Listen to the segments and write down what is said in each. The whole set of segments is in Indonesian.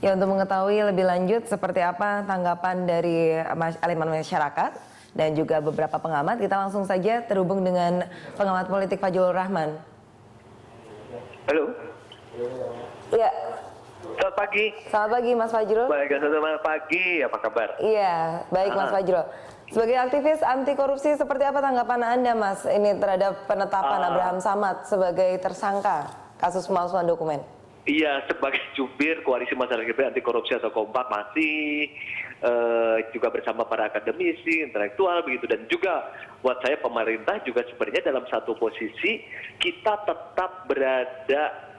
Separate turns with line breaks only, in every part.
Ya, untuk mengetahui lebih lanjut seperti apa tanggapan dari elemen masyarakat dan juga beberapa pengamat, kita langsung saja terhubung dengan pengamat politik Fajrul Rahman.
Halo.
Iya.
Selamat pagi.
Selamat pagi Mas Fajrul.
Baik, selamat pagi. Apa kabar?
Iya, baik Mas Fajrul. Sebagai aktivis anti korupsi, seperti apa tanggapan Anda Mas ini terhadap penetapan Abraham Samad sebagai tersangka kasus pemalsuan dokumen?
Iya, sebagai jubir Koalisi Masyarakat Anti Korupsi atau Kompak masih juga bersama para akademisi, intelektual begitu, dan juga buat saya pemerintah juga sebenarnya dalam satu posisi kita tetap berada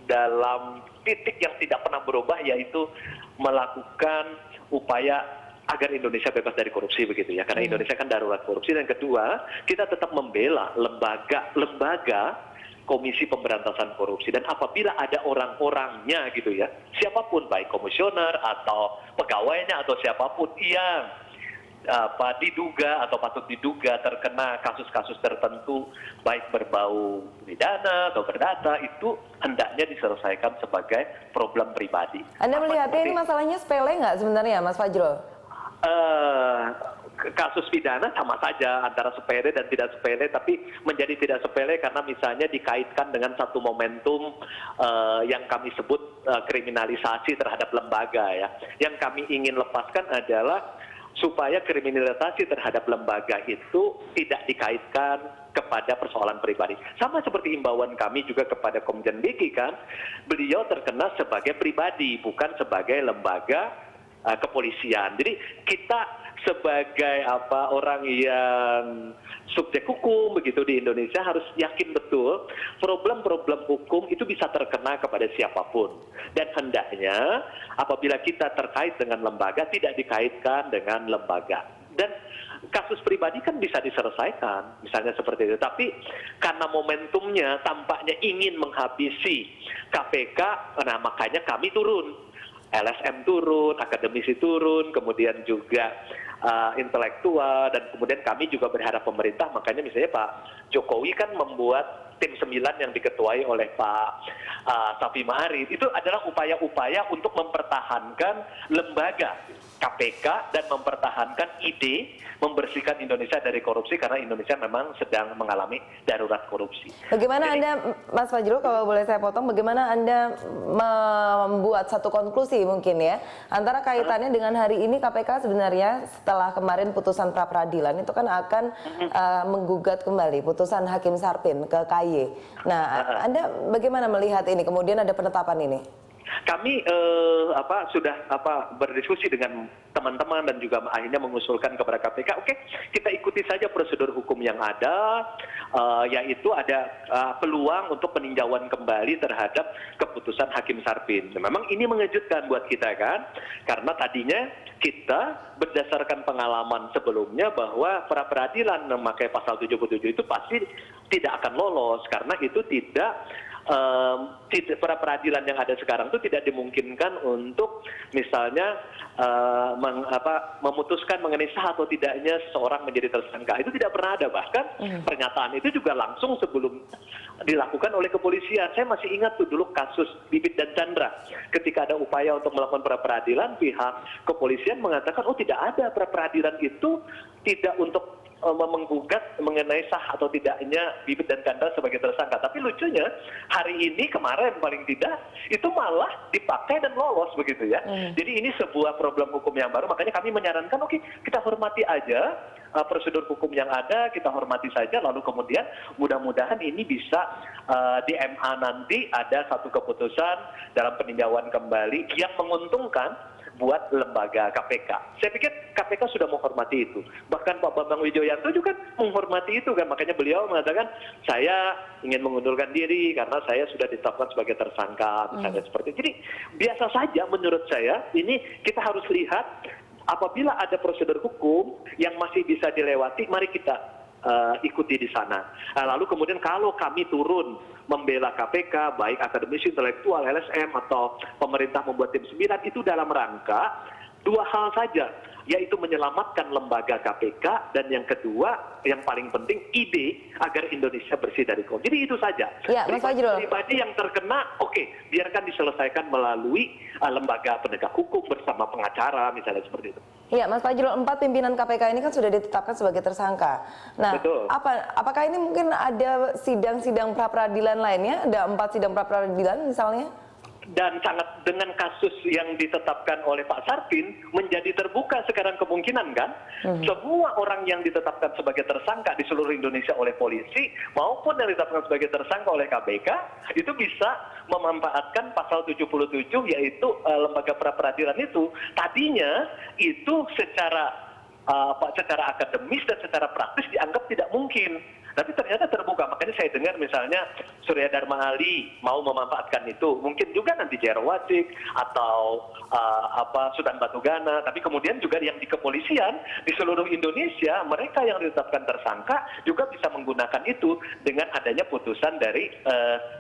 dalam titik yang tidak pernah berubah, yaitu melakukan upaya agar Indonesia bebas dari korupsi begitu ya, karena Indonesia kan darurat korupsi. Dan kedua, kita tetap membela lembaga Komisi Pemberantasan Korupsi, dan apabila ada orang-orangnya gitu ya, siapapun baik komisioner atau pegawainya atau siapapun yang diduga atau patut diduga terkena kasus-kasus tertentu baik berbau pidana atau perdata, itu hendaknya diselesaikan sebagai problem pribadi.
Anda melihatnya ini masalahnya sepele nggak sebenarnya Mas Fajrul?
Kasus pidana sama saja antara sepele dan tidak sepele, tapi menjadi tidak sepele karena misalnya dikaitkan dengan satu momentum yang kami sebut kriminalisasi terhadap lembaga ya. Yang kami ingin lepaskan adalah supaya kriminalisasi terhadap lembaga itu tidak dikaitkan kepada persoalan pribadi. Sama seperti imbauan kami juga kepada Komjen Biki kan, beliau terkena sebagai pribadi bukan sebagai lembaga kepolisian. Jadi kita sebagai orang yang subjek hukum begitu di Indonesia harus yakin betul problem-problem hukum itu bisa terkena kepada siapapun, dan hendaknya apabila kita terkait dengan lembaga tidak dikaitkan dengan lembaga. Dan kasus pribadi kan bisa diselesaikan misalnya seperti itu, tapi karena momentumnya tampaknya ingin menghabisi KPK, nah makanya kami turun, LSM turun, akademisi turun, kemudian juga intelektual, dan kemudian kami juga berharap pemerintah, makanya misalnya Pak Jokowi kan membuat tim 9 yang diketuai oleh Pak Safi Ma'arif. Itu adalah upaya-upaya untuk mempertahankan lembaga KPK dan mempertahankan ide membersihkan Indonesia dari korupsi, karena Indonesia memang sedang mengalami darurat korupsi.
Bagaimana Anda, Mas Fajrul, kalau boleh saya potong, bagaimana Anda membuat satu konklusi mungkin ya, antara kaitannya dengan hari ini KPK sebenarnya setelah kemarin putusan pra-peradilan itu kan akan menggugat kembali putusan Hakim Sarpin ke KY. Nah, Anda bagaimana melihat ini, kemudian ada penetapan ini?
Kami sudah berdiskusi dengan teman-teman dan juga akhirnya mengusulkan kepada KPK, oke, kita ikuti saja prosedur hukum yang ada, yaitu ada peluang untuk peninjauan kembali terhadap keputusan Hakim Sarpin. Memang ini mengejutkan buat kita kan, karena tadinya kita berdasarkan pengalaman sebelumnya bahwa pra peradilan memakai pasal 77 itu pasti tidak akan lolos, karena itu tidak pra peradilan yang ada sekarang itu tidak dimungkinkan untuk misalnya memutuskan mengenai sah atau tidaknya seseorang menjadi tersangka. Itu tidak pernah ada, bahkan pernyataan itu juga langsung sebelum dilakukan oleh kepolisian. Saya masih ingat tuh dulu kasus Bibit dan Chandra, ketika ada upaya untuk melakukan pra peradilan, pihak kepolisian mengatakan tidak ada, pra peradilan itu tidak untuk menggugat mengenai sah atau tidaknya Bibit dan Chandra sebagai tersangka. Tapi lucunya hari ini, kemarin paling tidak, itu malah dipakai dan lolos begitu ya. Jadi ini sebuah problem hukum yang baru, makanya kami menyarankan oke, kita hormati aja prosedur hukum yang ada, kita hormati saja, lalu kemudian mudah-mudahan ini bisa di MA nanti ada satu keputusan dalam peninjauan kembali yang menguntungkan buat lembaga KPK. Saya pikir KPK sudah menghormati itu. Bahkan Pak Bambang Wijoyanto juga menghormati itu kan. Makanya beliau mengatakan, saya ingin mengundurkan diri karena saya sudah ditetapkan sebagai tersangka, misalnya seperti itu. Jadi biasa saja menurut saya, ini kita harus lihat apabila ada prosedur hukum yang masih bisa dilewati, mari kita ikuti di sana. Lalu kemudian kalau kami turun membela KPK, baik akademisi, intelektual, LSM, atau pemerintah membuat tim 9, itu dalam rangka dua hal saja, yaitu menyelamatkan lembaga KPK, dan yang kedua, yang paling penting, ide agar Indonesia bersih dari korupsi. Jadi itu saja.
Ya, Mas Fajrul.
Pribadi yang terkena, oke, biarkan diselesaikan melalui lembaga penegak hukum bersama pengacara, misalnya seperti itu.
Iya, Mas Fajrul, 4 pimpinan KPK ini kan sudah ditetapkan sebagai tersangka. Nah,
Betul.
apakah ini mungkin ada sidang-sidang pra-peradilan lainnya? Ada 4 sidang pra-peradilan misalnya?
Dan sangat dengan kasus yang ditetapkan oleh Pak Sarpin menjadi terbuka sekarang kemungkinan kan, semua orang yang ditetapkan sebagai tersangka di seluruh Indonesia oleh polisi maupun yang ditetapkan sebagai tersangka oleh KPK itu bisa memanfaatkan pasal 77, yaitu lembaga pra-peradilan itu tadinya itu secara akademis dan secara praktis dianggap tidak mungkin. Tapi ternyata terbuka, makanya saya dengar misalnya Surya Dharma Ali mau memanfaatkan itu, mungkin juga nanti Jero Wasik atau Sudan Batugana, tapi kemudian juga yang di kepolisian di seluruh Indonesia, mereka yang ditetapkan tersangka juga bisa menggunakan itu dengan adanya putusan dari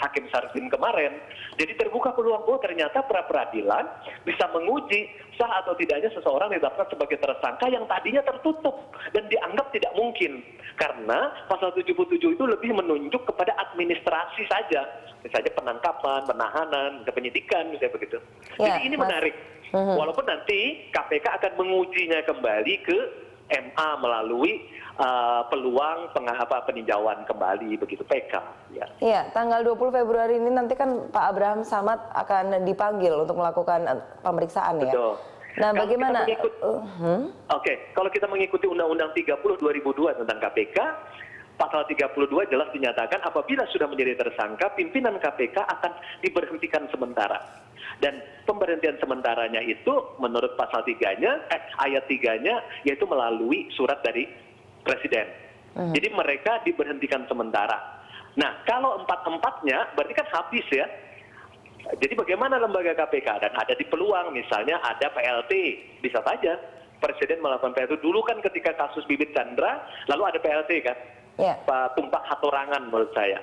Hakim Sarpin kemarin. Jadi terbuka peluang, ternyata pra-peradilan bisa menguji sah atau tidaknya seseorang ditetapkan sebagai tersangka yang tadinya tertutup dan dianggap tidak mungkin. Karena pasal 77 itu lebih menunjuk kepada administrasi saja, misalnya penangkapan, penahanan, penyidikan, misalnya begitu.
Ya,
jadi ini menarik. Walaupun nanti KPK akan mengujinya kembali ke MA melalui peluang peninjauan kembali begitu, PK. Ya.
Iya, tanggal 20 Februari ini nanti kan Pak Abraham Samad akan dipanggil untuk melakukan pemeriksaan ya.
Betul.
Nah,
Kalau
bagaimana?
Kalau kita mengikuti Undang-Undang 30 2002 tentang KPK, pasal 32 jelas dinyatakan apabila sudah menjadi tersangka, pimpinan KPK akan diberhentikan sementara. Dan pemberhentian sementaranya itu menurut pasal 3-nya, ayat 3-nya, yaitu melalui surat dari Presiden. Jadi mereka diberhentikan sementara. Nah, kalau 4-4-nya berarti kan habis ya. Jadi bagaimana lembaga KPK? Dan ada di peluang, misalnya ada PLT, bisa saja Presiden melakukan PLT. Dulu kan ketika kasus Bibit Chandra, lalu ada PLT kan, Pak Tumpak Hatorangan menurut saya.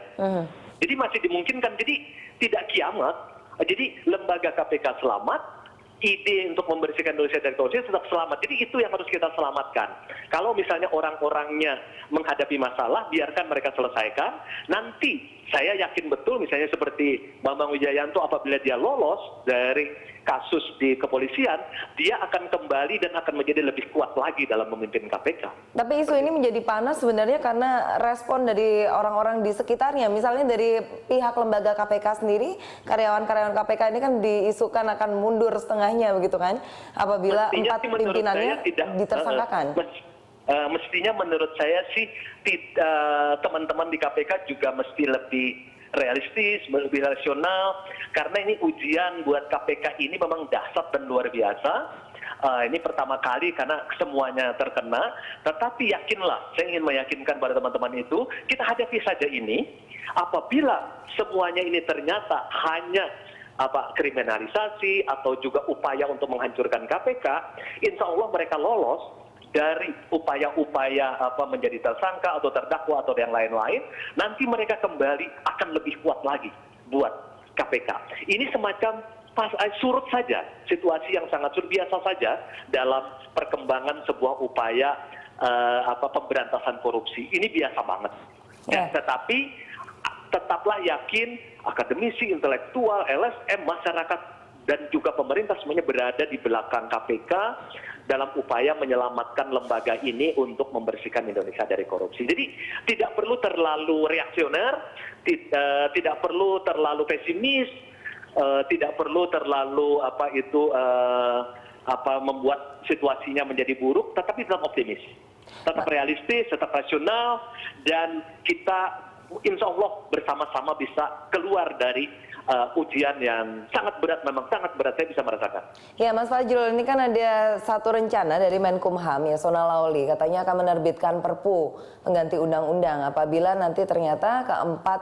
Jadi masih dimungkinkan, jadi tidak kiamat. Jadi lembaga KPK selamat, ide untuk membersihkan Indonesia dari korupsi tetap selamat. Jadi itu yang harus kita selamatkan. Kalau misalnya orang-orangnya menghadapi masalah, biarkan mereka selesaikan. Nanti saya yakin betul misalnya seperti Bambang Wijayanto, apabila dia lolos dari kasus di kepolisian, dia akan kembali dan akan menjadi lebih kuat lagi dalam memimpin KPK.
Tapi isu ini menjadi panas sebenarnya karena respon dari orang-orang di sekitarnya. Misalnya dari pihak lembaga KPK sendiri, karyawan-karyawan KPK ini kan diisukan akan mundur setengahnya begitu kan, apabila
Mestinya
4 pimpinannya ditersangkakan.
Mestinya menurut saya sih teman-teman di KPK juga mesti lebih realistis, lebih rasional, karena ini ujian buat KPK ini memang dahsyat dan luar biasa. Ini pertama kali karena semuanya terkena, tetapi yakinlah, saya ingin meyakinkan pada teman-teman itu, kita hadapi saja ini. Apabila semuanya ini ternyata hanya kriminalisasi atau juga upaya untuk menghancurkan KPK, insya Allah mereka lolos dari upaya-upaya menjadi tersangka atau terdakwa atau yang lain-lain, nanti mereka kembali akan lebih kuat lagi buat KPK. Ini semacam surut saja, situasi yang sangat surut biasa saja dalam perkembangan sebuah upaya pemberantasan korupsi. Ini biasa banget. Ya, tetapi tetaplah yakin akademisi, intelektual, LSM, masyarakat dan juga pemerintah semuanya berada di belakang KPK dalam upaya menyelamatkan lembaga ini untuk membersihkan Indonesia dari korupsi. Jadi tidak perlu terlalu reaksioner, tidak perlu terlalu pesimis, tidak perlu terlalu membuat situasinya menjadi buruk, tetapi tetap optimis, tetap realistis, tetap rasional, dan kita insya Allah bersama-sama bisa keluar dari ujian yang sangat berat, memang sangat berat, saya bisa merasakan.
Ya, Mas Fajrul, ini kan ada satu rencana dari Menkumham, Yasona Laoly, katanya akan menerbitkan Perpu pengganti undang-undang apabila nanti ternyata keempat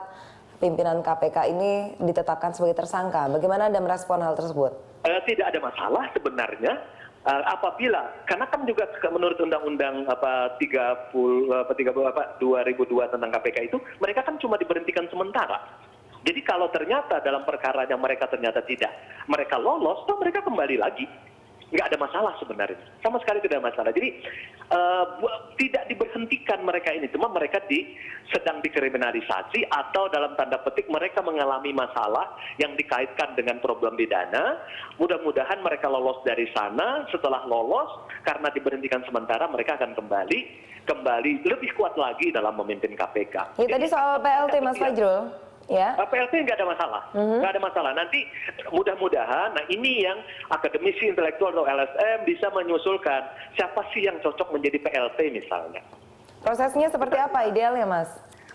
pimpinan KPK ini ditetapkan sebagai tersangka. Bagaimana Anda merespon hal tersebut?
Tidak ada masalah sebenarnya. Apabila, karena kan juga menurut Undang-Undang 2002 tentang KPK itu, mereka kan cuma diberhentikan sementara. Jadi kalau ternyata dalam perkaranya mereka ternyata tidak, mereka lolos, toh mereka kembali lagi nggak ada masalah sebenarnya, sama sekali tidak ada masalah. Jadi tidak diberhentikan mereka ini, cuma mereka sedang dikriminalisasi atau dalam tanda petik mereka mengalami masalah yang dikaitkan dengan problem pidana. Mudah-mudahan mereka lolos dari sana. Setelah lolos, karena diberhentikan sementara, mereka akan kembali lebih kuat lagi dalam memimpin KPK.
Ya, tadi soal PLT Mas Fajrul. Ya.
PLT nggak ada masalah, nggak ada masalah. Nanti mudah-mudahan, nah ini yang akademisi intelektual atau LSM bisa menyusulkan siapa sih yang cocok menjadi PLT misalnya.
Prosesnya seperti apa idealnya, Mas?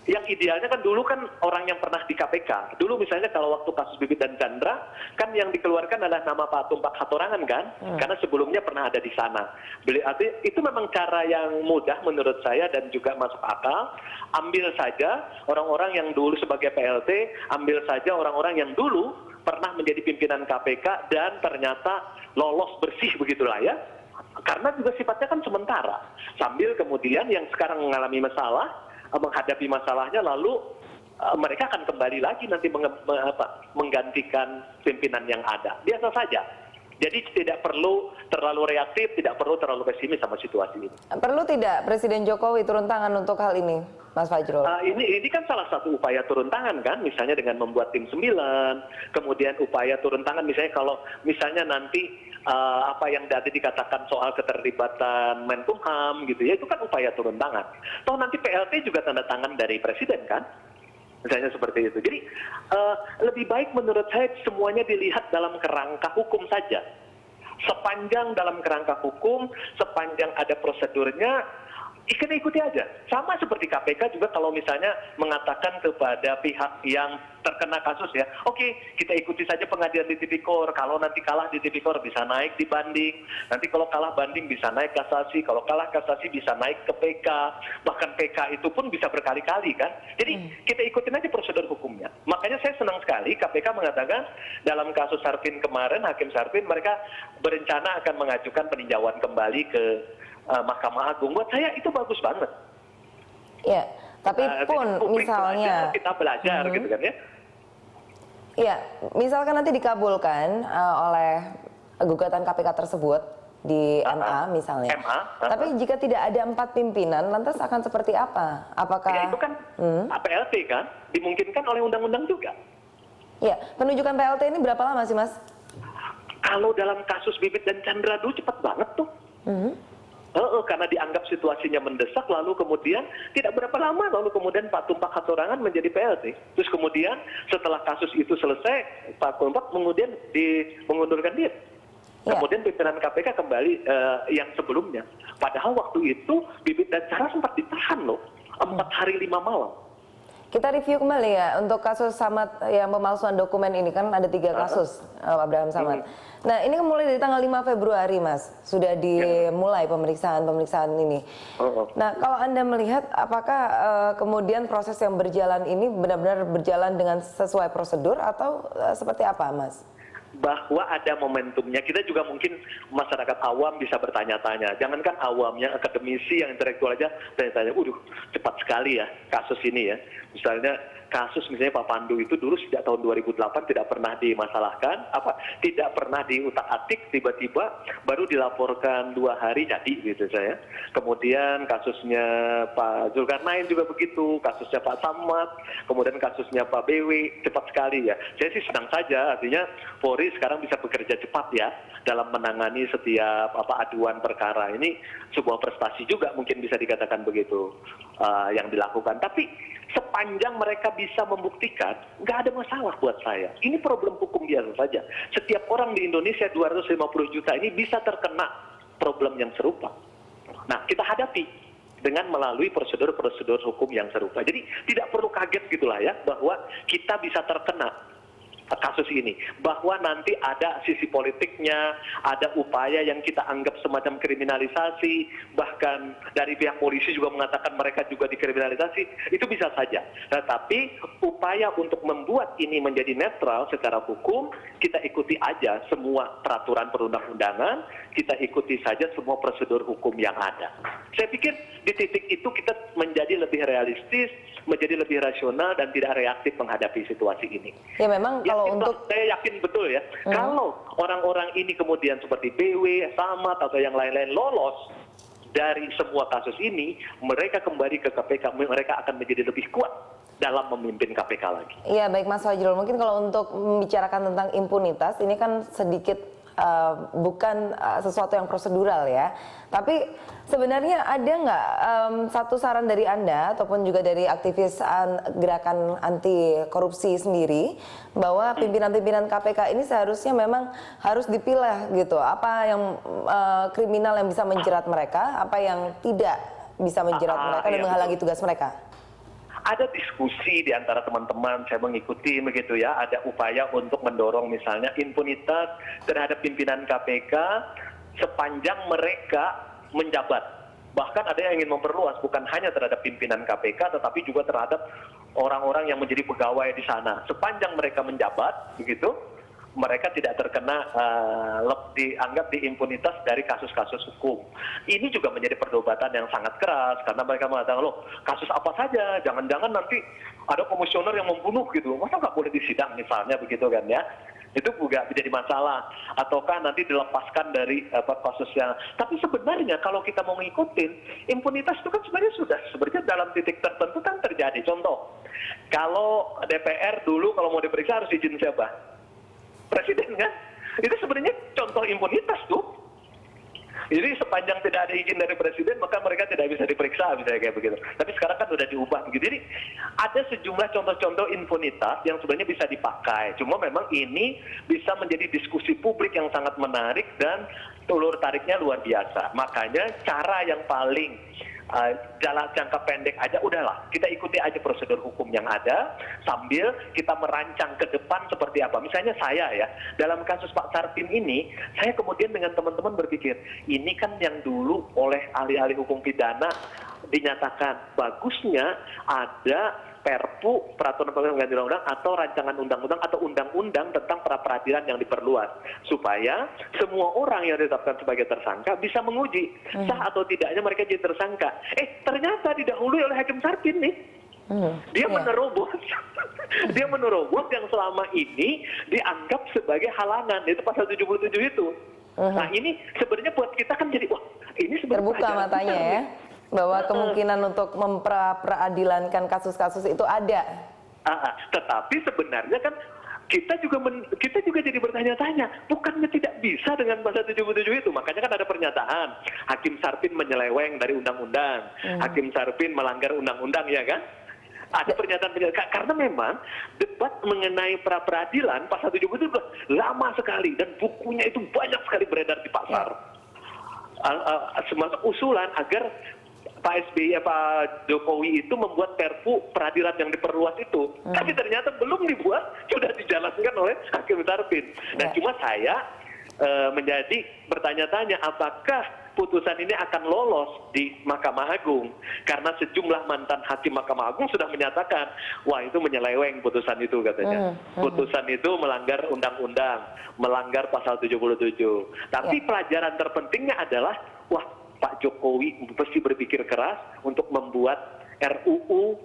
Yang idealnya kan dulu kan orang yang pernah di KPK. Dulu misalnya kalau waktu kasus Bibit dan Chandra, kan yang dikeluarkan adalah nama Pak Tumpak Hatorangan kan? Karena sebelumnya pernah ada di sana. Itu memang cara yang mudah menurut saya dan juga masuk akal. Ambil saja orang-orang yang dulu sebagai PLT, ambil saja orang-orang yang dulu pernah menjadi pimpinan KPK dan ternyata lolos bersih begitulah ya. Karena juga sifatnya kan sementara. Sambil kemudian yang sekarang mengalami masalah, menghadapi masalahnya, lalu mereka akan kembali lagi nanti menggantikan pimpinan yang ada. Biasa saja. Jadi tidak perlu terlalu reaktif, tidak perlu terlalu pesimis sama situasi ini.
Perlu tidak Presiden Jokowi turun tangan untuk hal ini, Mas Fajrul?
Ini kan salah satu upaya turun tangan kan, misalnya dengan membuat tim 9, kemudian upaya turun tangan misalnya kalau misalnya nanti apa yang tadi dikatakan soal keterlibatan Menkumham gitu ya, itu kan upaya turun tangan. Toh nanti PLT juga tanda tangan dari Presiden kan, misalnya seperti itu. Jadi lebih baik menurut saya semuanya dilihat dalam kerangka hukum saja. Sepanjang dalam kerangka hukum, sepanjang ada prosedurnya, kita ikuti aja. Sama seperti KPK juga kalau misalnya mengatakan kepada pihak yang terkena kasus ya, oke, kita ikuti saja pengadilan di tipikor. Kalau nanti kalah di tipikor bisa naik di banding. Nanti kalau kalah banding bisa naik kasasi. Kalau kalah kasasi bisa naik ke PK. Bahkan PK itu pun bisa berkali-kali kan. Jadi kita ikutin aja prosedur hukumnya. Makanya saya senang sekali KPK mengatakan dalam kasus Sarpin kemarin, Hakim Sarpin, mereka berencana akan mengajukan peninjauan kembali ke Mahkamah Agung. Buat saya itu bagus banget.
Ya, tapi pun misalnya
kita belajar gitu kan ya.
Ya, misalkan nanti dikabulkan oleh gugatan KPK tersebut di MA misalnya. Tapi jika tidak ada 4 pimpinan, lantas akan seperti apa? Apakah
ya itu kan PLT kan dimungkinkan oleh undang-undang juga.
Ya, penunjukan PLT ini berapa lama sih, Mas?
Kalau dalam kasus Bibit dan Chandra dulu cepat banget tuh. Karena dianggap situasinya mendesak, lalu kemudian tidak berapa lama, lalu kemudian Pak Tumpak Hatorangan menjadi PLT. Terus kemudian setelah kasus itu selesai, Pak Tumpak kemudian mengundurkan diri. Kemudian pimpinan KPK kembali yang sebelumnya. Padahal waktu itu Bibit dan Chandra sempat ditahan loh, 4 hari 5 malam.
Kita review kembali ya untuk kasus Samad yang pemalsuan dokumen ini, kan ada 3 kasus Abraham Samad. Nah, ini mulai dari tanggal 5 Februari, Mas, sudah dimulai pemeriksaan ini. Nah, kalau Anda melihat apakah kemudian proses yang berjalan ini benar-benar berjalan dengan sesuai prosedur atau seperti apa, Mas?
Bahwa ada momentumnya, kita juga mungkin masyarakat awam bisa bertanya-tanya. Jangankan awamnya, akademisi yang intelektual aja tanya-tanya, cepat sekali ya kasus ini ya. Misalnya kasus misalnya Pak Pandu itu dulu sejak tahun 2008 tidak pernah dimasalahkan, tidak pernah diutak-atik, tiba-tiba baru dilaporkan 2 hari jadi gitu saya. Kemudian kasusnya Pak Zulkarnain juga begitu, kasusnya Pak Samad, kemudian kasusnya Pak BW, cepat sekali ya. Saya sih senang saja, artinya Polri sekarang bisa bekerja cepat ya dalam menangani setiap aduan perkara. Ini sebuah prestasi juga mungkin bisa dikatakan begitu yang dilakukan. Tapi sepanjang mereka bisa membuktikan, nggak ada masalah buat saya. Ini problem hukum biasa saja. Setiap orang di Indonesia 250 juta ini bisa terkena problem yang serupa. Nah, kita hadapi dengan melalui prosedur-prosedur hukum yang serupa. Jadi tidak perlu kaget gitulah ya, bahwa kita bisa terkena kasus ini, bahwa nanti ada sisi politiknya, ada upaya yang kita anggap semacam kriminalisasi, bahkan dari pihak polisi juga mengatakan mereka juga dikriminalisasi, itu bisa saja. Tetapi upaya untuk membuat ini menjadi netral secara hukum, kita ikuti aja semua peraturan perundang-undangan, kita ikuti saja semua prosedur hukum yang ada. Saya pikir di titik itu kita menjadi lebih realistis, menjadi lebih rasional dan tidak reaktif menghadapi situasi ini.
Ya memang kalau untuk
saya yakin betul ya, kalau orang-orang ini kemudian seperti BW, Samad atau yang lain-lain lolos dari semua kasus ini, mereka kembali ke KPK, mereka akan menjadi lebih kuat dalam memimpin KPK lagi.
Iya, baik Mas Fajrul, mungkin kalau untuk membicarakan tentang impunitas ini kan sedikit bukan sesuatu yang prosedural ya. Tapi sebenarnya ada nggak satu saran dari Anda ataupun juga dari aktivis gerakan anti korupsi sendiri bahwa pimpinan-pimpinan KPK ini seharusnya memang harus dipilah gitu. Apa yang kriminal yang bisa menjerat mereka, apa yang tidak bisa menjerat mereka dan menghalangi tugas mereka?
Ada diskusi di antara teman-teman, saya mengikuti begitu ya, ada upaya untuk mendorong misalnya impunitas terhadap pimpinan KPK sepanjang mereka menjabat. Bahkan ada yang ingin memperluas, bukan hanya terhadap pimpinan KPK, tetapi juga terhadap orang-orang yang menjadi pegawai di sana. Sepanjang mereka menjabat, begitu, mereka tidak terkena dianggap diimpunitas dari kasus-kasus hukum. Ini juga menjadi perdebatan yang sangat keras karena mereka mengatakan, loh kasus apa saja, jangan-jangan nanti ada komisioner yang membunuh gitu, masa nggak boleh disidang misalnya begitu kan ya. Itu juga menjadi masalah, ataukah nanti dilepaskan dari kasusnya. Tapi sebenarnya kalau kita mau ngikutin, impunitas itu kan sebenarnya dalam titik tertentu kan terjadi. Contoh, kalau DPR dulu kalau mau diperiksa harus izin siapa? Presiden kan? Itu sebenarnya contoh impunitas tuh. Jadi sepanjang tidak ada izin dari presiden maka mereka tidak bisa diperiksa misalnya kayak begitu. Tapi sekarang kan sudah diubah begitu. Jadi ada sejumlah contoh-contoh impunitas yang sebenarnya bisa dipakai. Cuma memang ini bisa menjadi diskusi publik yang sangat menarik dan ulur tariknya luar biasa. Makanya cara yang paling jalan jangka pendek aja udahlah, kita ikuti aja prosedur hukum yang ada sambil kita merancang ke depan seperti apa. Misalnya saya ya, dalam kasus Pak Sarpin ini, saya kemudian dengan teman-teman berpikir, ini kan yang dulu oleh ahli-ahli hukum pidana dinyatakan bagusnya ada Perpu, peraturan pengganti undang-undang atau rancangan undang-undang atau undang-undang tentang pra-peradilan yang diperluas supaya semua orang yang ditetapkan sebagai tersangka bisa menguji sah atau tidaknya mereka jadi tersangka. Ternyata didahului oleh Hakim Sarpin nih. Dia menerobos, dia menerobos yang selama ini dianggap sebagai halangan, itu pasal 77 itu. Nah ini sebenarnya buat kita kan jadi wah ini sebenarnya
terbuka matanya ya. Bahwa kemungkinan untuk memperadilankan kasus-kasus itu ada.
Tetapi sebenarnya kan kita juga jadi bertanya-tanya, bukannya tidak bisa dengan pasal 77 itu. Makanya kan ada pernyataan Hakim Sarpin menyeleweng dari undang-undang, Hakim Sarpin melanggar undang-undang ya kan? Ada pernyataan-pernyataan karena memang debat mengenai pra-peradilan pasal 77 itu lama sekali dan bukunya itu banyak sekali beredar di pasar. Semacam usulan agar Pak SBY, Pak Jokowi itu membuat Perpu peradilan yang diperluas itu. Tapi ternyata belum dibuat, sudah dijalankan oleh Hakim Sarpin. Nah cuma saya menjadi bertanya-tanya apakah putusan ini akan lolos di Mahkamah Agung. Karena sejumlah mantan hakim Mahkamah Agung sudah menyatakan, wah itu menyeleweng putusan itu katanya. Putusan itu melanggar undang-undang, melanggar pasal 77. Tapi pelajaran terpentingnya adalah, wah Pak Jokowi mesti berpikir keras untuk membuat RUU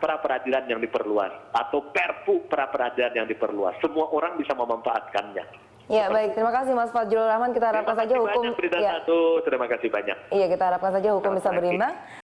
pra-peradilan yang diperluas atau Perpu pra-peradilan yang diperluas. Semua orang bisa memanfaatkannya.
Ya baik, terima kasih Mas Fajrul Rahman. Kita harapkan saja hukum.
Terima kasih banyak, Berita Satu. Terima kasih banyak.
Iya, kita harapkan saja hukum bisa berimbang.